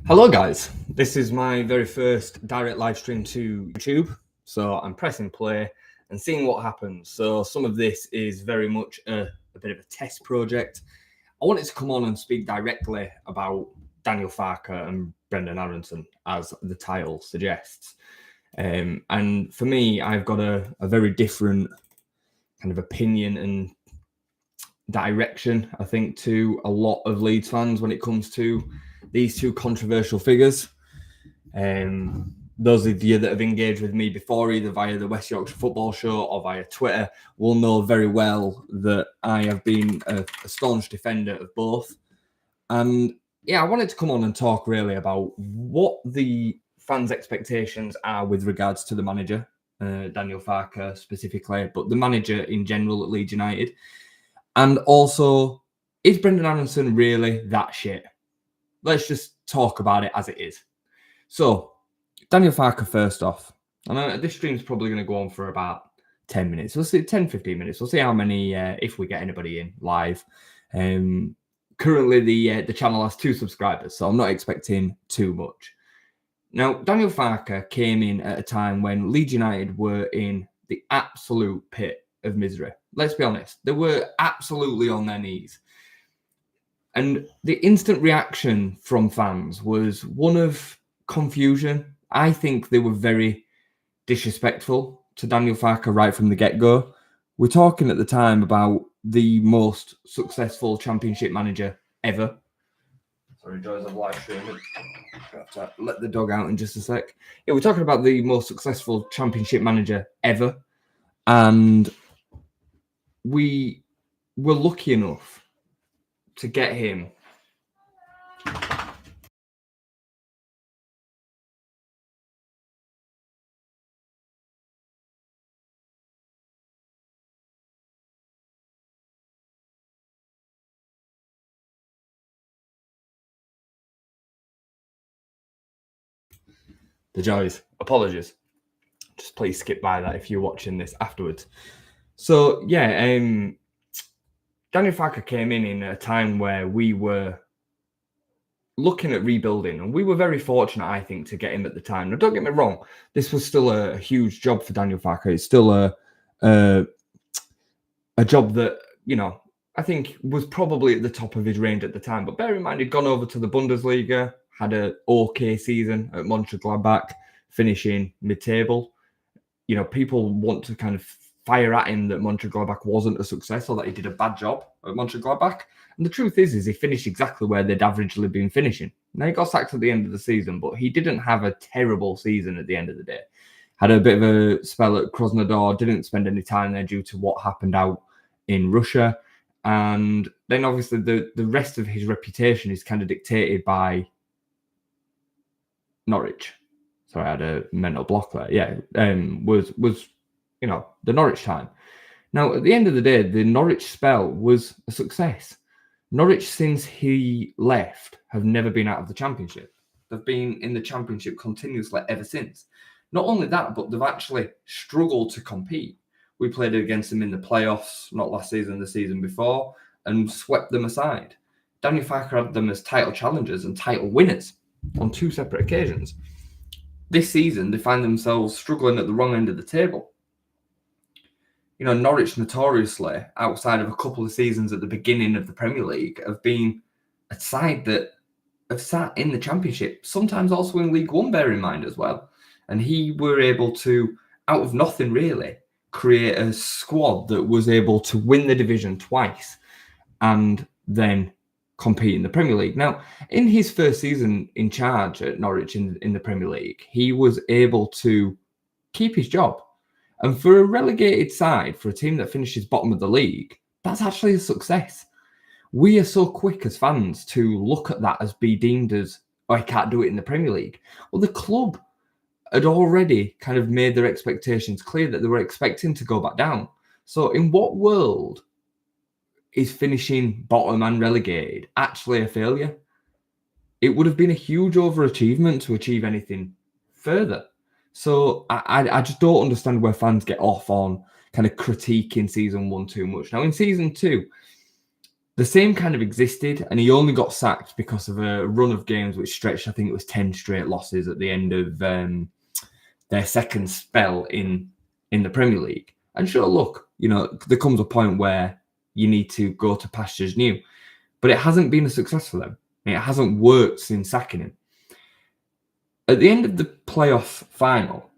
Hello guys, this is my very first direct live stream to YouTube, so I'm pressing play and seeing what happens. So some of this is very much a bit of a test project. I wanted to come on and speak directly about Daniel Farke and Brendan Aaronson, as the title suggests. And for me, I've got a very different kind of opinion and direction, I think, to a lot of Leeds fans when it comes to these two controversial figures. Those of you that have engaged with me before, either via the West Yorkshire Football Show or via Twitter, will know very well that I have been a staunch defender of both. And yeah, I wanted to come on and talk really about what the fans' expectations are with regards to the manager, Daniel Farke specifically, but the manager in general at Leeds United. And also, is Brendan Aaronson really that shit? Let's just talk about it as it is. So, Daniel Farke first off. And this stream's probably going to go on for about 10 minutes. We'll see 10, 15 minutes. We'll see how many, if we get anybody in live. Currently, the channel has 2 subscribers, so I'm not expecting too much. Now, Daniel Farke came in at a time when Leeds United were in the absolute pit of misery. Let's be honest. They were absolutely on their knees. And the instant reaction from fans was one of confusion. I think they were very disrespectful to Daniel Farke right from the get-go. We're talking at the time about the most successful Championship manager ever. Sorry, joys of live streaming. Have to let the dog out in just a sec. Yeah, we're talking about the most successful Championship manager ever. And we were lucky enough to get him the joys. Apologies. Just please skip by that if you're watching this afterwards. So yeah, Daniel Farke came in a time where we were looking at rebuilding, and we were very fortunate, I think, to get him at the time. Now, don't get me wrong, this was still a huge job for Daniel Farke. It's still a job that, you know, I think was probably at the top of his range at the time. But bear in mind, he'd gone over to the Bundesliga, had an okay season at Mönchengladbach, finishing mid-table. You know, people want to kind of fire at him that Mönchengladbach wasn't a success or that he did a bad job at Mönchengladbach. And the truth is he finished exactly where they'd averagely been finishing. Now, he got sacked at the end of the season, but he didn't have a terrible season at the end of the day. Had a bit of a spell at Krasnodar, didn't spend any time there due to what happened out in Russia. And then obviously the rest of his reputation is kind of dictated by Norwich. Sorry, I had a mental block there. Yeah, was you know, the Norwich time. Now, at the end of the day, the Norwich spell was a success. Norwich, since he left, have never been out of the Championship. They've been in the Championship continuously ever since. Not only that, but they've actually struggled to compete. We played against them in the playoffs, not last season, the season before, and swept them aside. Daniel Farke had them as title challengers and title winners on 2 separate occasions. This season, they find themselves struggling at the wrong end of the table. You know, Norwich notoriously, outside of a couple of seasons at the beginning of the Premier League, have been a side that have sat in the Championship, sometimes also in League One, bear in mind as well. And he were able to, out of nothing really, create a squad that was able to win the division twice and then compete in the Premier League. Now, in his first season in charge at Norwich in the Premier League, he was able to keep his job. And for a relegated side, for a team that finishes bottom of the league, that's actually a success. We are so quick as fans to look at that as be deemed as, oh, I can't do it in the Premier League. Well, the club had already kind of made their expectations clear that they were expecting to go back down. So in what world is finishing bottom and relegated actually a failure? It would have been a huge overachievement to achieve anything further. So I just don't understand where fans get off on kind of critiquing season 1 too much. Now, in season 2, The same kind of existed, and he only got sacked because of a run of games which stretched, I think it was 10 straight losses at the end of their second spell in the Premier League. And sure, look, there comes a point where you need to go to pastures new. But it hasn't been a success for them. It hasn't worked since sacking him. At the end of the playoff final,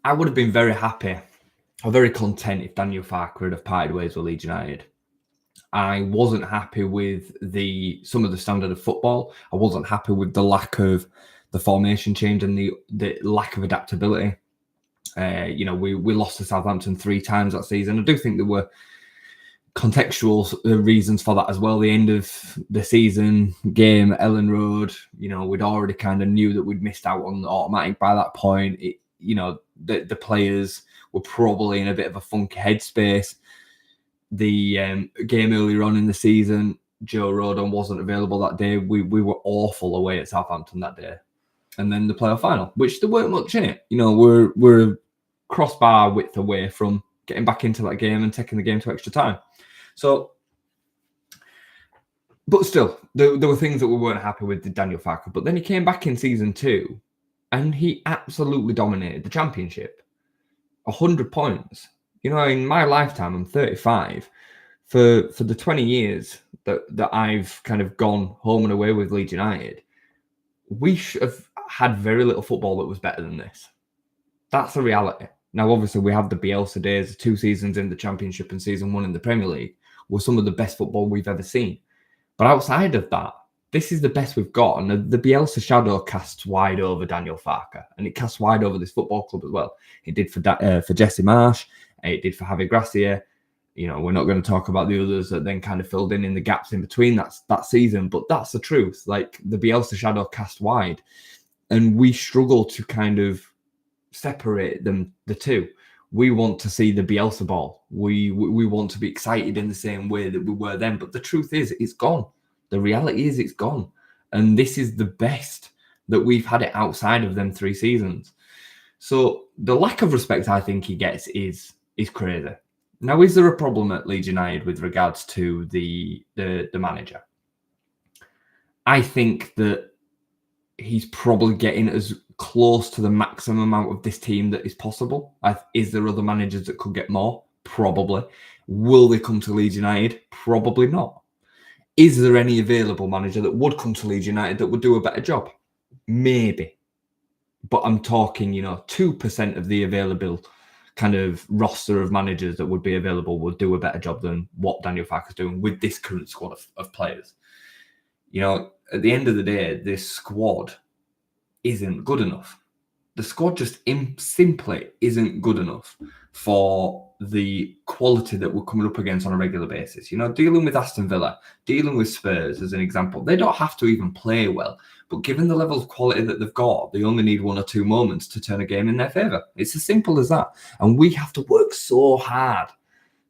I would have been very happy or very content if Daniel Farke would have parted ways with Leeds United. I wasn't happy with some of the standard of football. I wasn't happy with the lack of the formation change and the lack of adaptability. We lost to Southampton 3 times that season. I do think there were contextual reasons for that as well. The end of the season game at Ellen Road, we'd already kind of knew that we'd missed out on the automatic by that point. The players were probably in a bit of a funky headspace. The game earlier on in the season, Joe Rodon wasn't available that day. We were awful away at Southampton that day. And then the playoff final, which there weren't much in it. We're a crossbar width away from getting back into that game and taking the game to extra time. So, but still, there were things that we weren't happy with Daniel Farke. But then he came back in season 2 and he absolutely dominated the championship. 100 points. In my lifetime, I'm 35. For the 20 years that I've kind of gone home and away with Leeds United, we should have had very little football that was better than this. That's the reality. Now, obviously, we have the Bielsa days, 2 seasons in the Championship and season 1 in the Premier League, were some of the best football we've ever seen. But outside of that, this is the best we've got. And the Bielsa shadow casts wide over Daniel Farke, and it casts wide over this football club as well. It did for Jesse Marsh. It did for Javi Gracia. We're not going to talk about the others that then kind of filled in the gaps in between that season. But that's the truth. Like, the Bielsa shadow cast wide, and we struggle to kind of separate the two. We want to see the Bielsa ball. We want to be excited in the same way that we were then. But the truth is, it's gone. The reality is, it's gone. And this is the best that we've had it outside of them 3 seasons. So the lack of respect I think he gets is crazy. Now, is there a problem at Leeds United with regards to the manager? I think that he's probably getting as close to the maximum amount of this team that is possible. Is there other managers that could get more? Probably. Will they come to Leeds United? Probably not. Is there any available manager that would come to Leeds United that would do a better job? Maybe. But I'm talking, 2% of the available kind of roster of managers that would be available would do a better job than what Daniel Farke is doing with this current squad of players. At the end of the day, this squad isn't good enough. The squad just simply isn't good enough for the quality that we're coming up against on a regular basis. Dealing with Aston Villa, dealing with Spurs as an example, they don't have to even play well. But given the level of quality that they've got, they only need 1 or 2 moments to turn a game in their favour. It's as simple as that. And we have to work so hard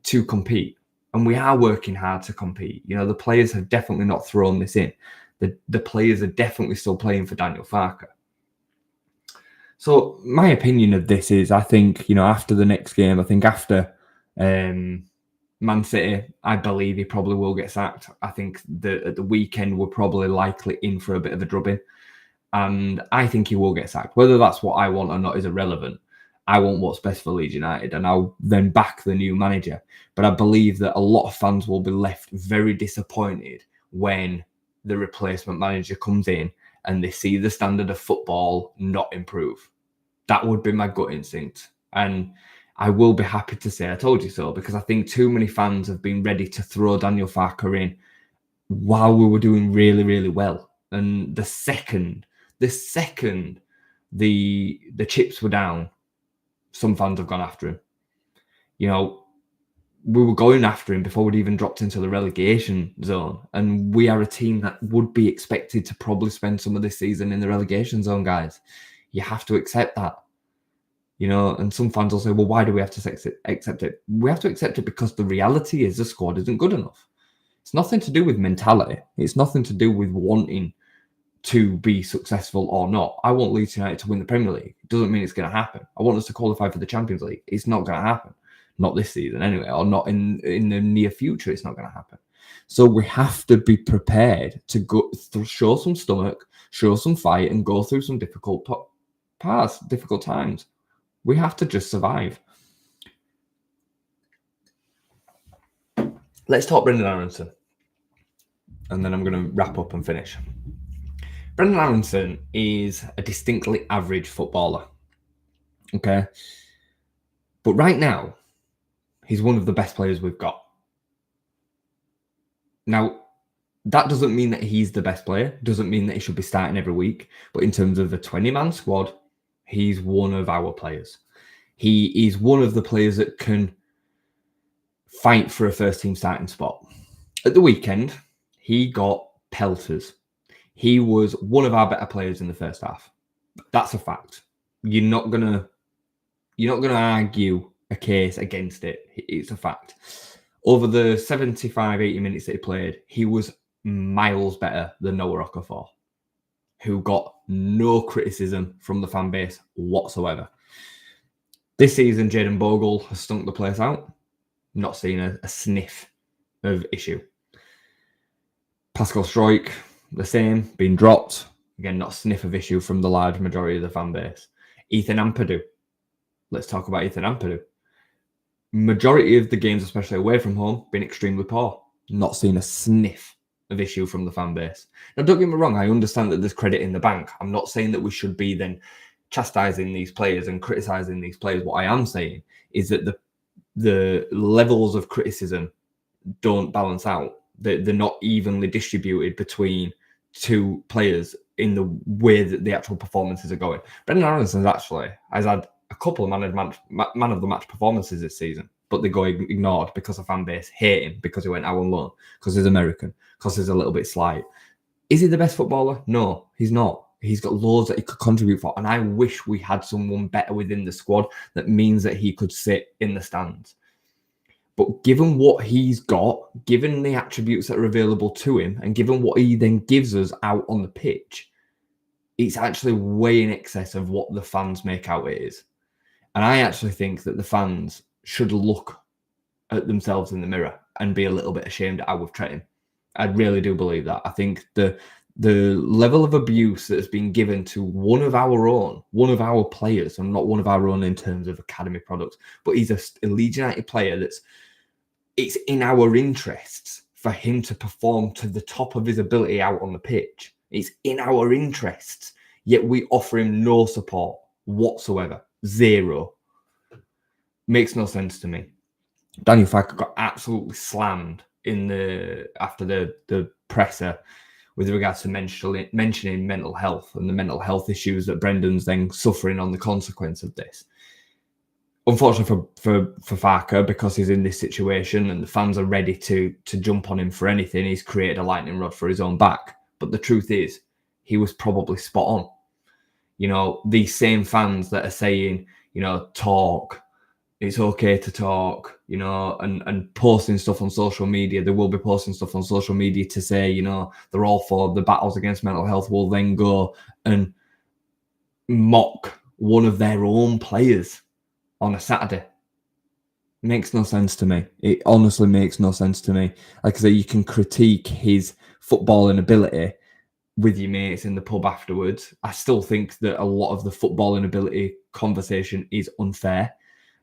to compete. And we are working hard to compete. The players have definitely not thrown this in. The players are definitely still playing for Daniel Farke. So my opinion of this is, I think, after the next game, I think after Man City, I believe he probably will get sacked. I think that at the weekend, we're probably likely in for a bit of a drubbing. And I think he will get sacked. Whether that's what I want or not is irrelevant. I want what's best for Leeds United, and I'll then back the new manager. But I believe that a lot of fans will be left very disappointed when the replacement manager comes in and they see the standard of football not improve. That would be my gut instinct. And I will be happy to say I told you so, because I think too many fans have been ready to throw Daniel Farke in while we were doing really, really well. And the second the chips were down, some fans have gone after him. We were going after him before we'd even dropped into the relegation zone. And we are a team that would be expected to probably spend some of this season in the relegation zone, guys. You have to accept that. And some fans will say, well, why do we have to accept it? We have to accept it because the reality is the squad isn't good enough. It's nothing to do with mentality. It's nothing to do with wanting to be successful or not. I want Leeds United to win the Premier League. It doesn't mean it's going to happen. I want us to qualify for the Champions League. It's not going to happen. Not this season anyway, or not in the near future. It's not going to happen. So we have to be prepared to go show some stomach, show some fight, and go through some difficult parts, difficult times. We have to just survive. Let's talk Brendan Aaronson, and then I'm going to wrap up and finish. Brendan Aaronson is a distinctly average footballer. Okay. But right now, he's one of the best players we've got. Now, that doesn't mean that he's the best player. Doesn't mean that he should be starting every week. But in terms of a 20-man squad, he's one of our players. He is one of the players that can fight for a first-team starting spot. At the weekend, he got pelters. He was one of our better players in the first half. That's a fact. You're not gonna argue a case against it. It's a fact. Over the 75, 80 minutes that he played, he was miles better than Noah Okafor, who got no criticism from the fan base whatsoever. This season, Jayden Bogle has stunk the place out. Not seen a sniff of issue. Pascal Stroik, the same, been dropped. Again, not a sniff of issue from the large majority of the fan base. Ethan Ampadu. Let's talk about Ethan Ampadu. Majority of the games, especially away from home, been extremely poor. Not seen a sniff of issue from the fan base. Now, don't get me wrong. I understand that there's credit in the bank. I'm not saying that we should be then chastising these players and criticising these players. What I am saying is that the levels of criticism don't balance out. They're not evenly distributed between two players in the way that the actual performances are going. Brendan Aaronson actually has had a couple of man of the match performances this season, but they go ignored because the fan base hate him because he went out on loan, because he's American, because he's a little bit slight. Is he the best footballer? No, he's not. He's got loads that he could contribute for, and I wish we had someone better within the squad that means that he could sit in the stands. But given what he's got, given the attributes that are available to him, and given what he then gives us out on the pitch, it's actually way in excess of what the fans make out it is. And I actually think that the fans should look at themselves in the mirror and be a little bit ashamed at how we've treated him. I really do believe that. I think the level of abuse that has been given to one of our players, and not one of our own in terms of academy products, but he's a Leeds United player it's in our interests for him to perform to the top of his ability out on the pitch. It's in our interests, yet we offer him no support whatsoever. Zero. Makes no sense to me. Daniel Farke got absolutely slammed after the presser with regards to mentioning mental health and the mental health issues that Brendan's then suffering on the consequence of this. Unfortunately for Farke, because he's in this situation and the fans are ready to jump on him for anything, he's created a lightning rod for his own back. But the truth is, he was probably spot on. You know, these same fans that are saying, you know, talk, it's okay to talk, you know, and posting stuff on social media. They will be posting stuff on social media to say, you know, they're all for the battles against mental health, will then go and mock one of their own players on a Saturday. Makes no sense to me. It honestly makes no sense to me. Like I say, you can critique his footballing ability with your mates in the pub afterwards. I still think that a lot of the footballing ability conversation is unfair.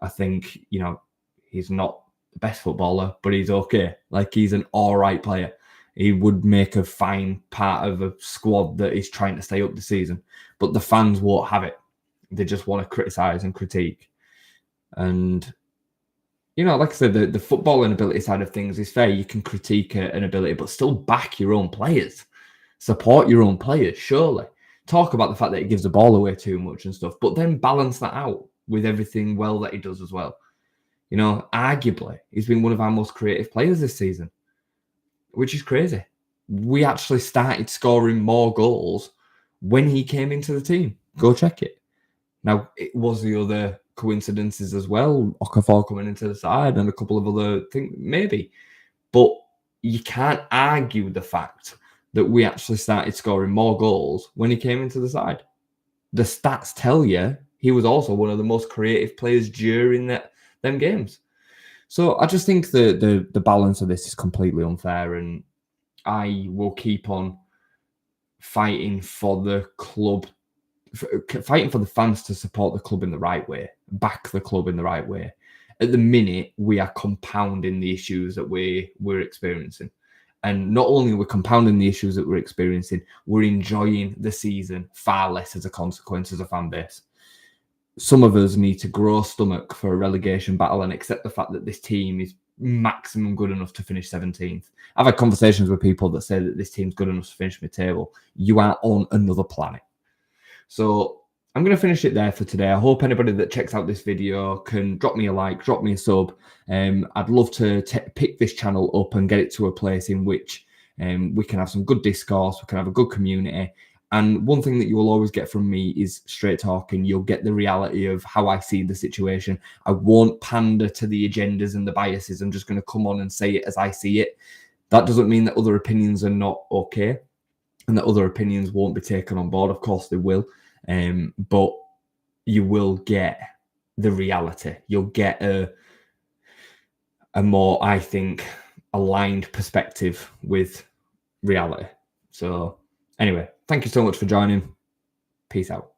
I think, you know, he's not the best footballer, but he's okay. Like, he's an all right player. He would make a fine part of a squad that is trying to stay up the season. But the fans won't have it. They just want to criticise and critique. And, you know, like I said, the footballing ability side of things is fair. You can critique an ability, but still back your own players. Support your own players, surely. Talk about the fact that he gives the ball away too much and stuff, but then balance that out with everything well that he does as well. You know, arguably, he's been one of our most creative players this season, which is crazy. We actually started scoring more goals when he came into the team. Go check it. Now, it was the other coincidences as well, Okafor coming into the side and a couple of other things, maybe. But you can't argue the fact that we actually started scoring more goals when he came into the side. The stats tell you he was also one of the most creative players during them games. So I just think the balance of this is completely unfair, and I will keep on fighting for the club, fighting for the fans to support the club in the right way, back the club in the right way. At the minute, we are compounding the issues that we're experiencing. And not only are we compounding the issues that we're experiencing, we're enjoying the season far less as a consequence as a fan base. Some of us need to grow a stomach for a relegation battle and accept the fact that this team is maximum good enough to finish 17th. I've had conversations with people that say that this team's good enough to finish mid-table. You are on another planet. So I'm going to finish it there for today. I hope anybody that checks out this video can drop me a like, drop me a sub. I'd love to pick this channel up and get it to a place in which we can have some good discourse, we can have a good community. And one thing that you will always get from me is straight talking. You'll get the reality of how I see the situation. I won't pander to the agendas and the biases. I'm just going to come on and say it as I see it. That doesn't mean that other opinions are not okay and that other opinions won't be taken on board. Of course they will. But you will get the reality. You'll get a more, I think, aligned perspective with reality. So anyway, thank you so much for joining. Peace out.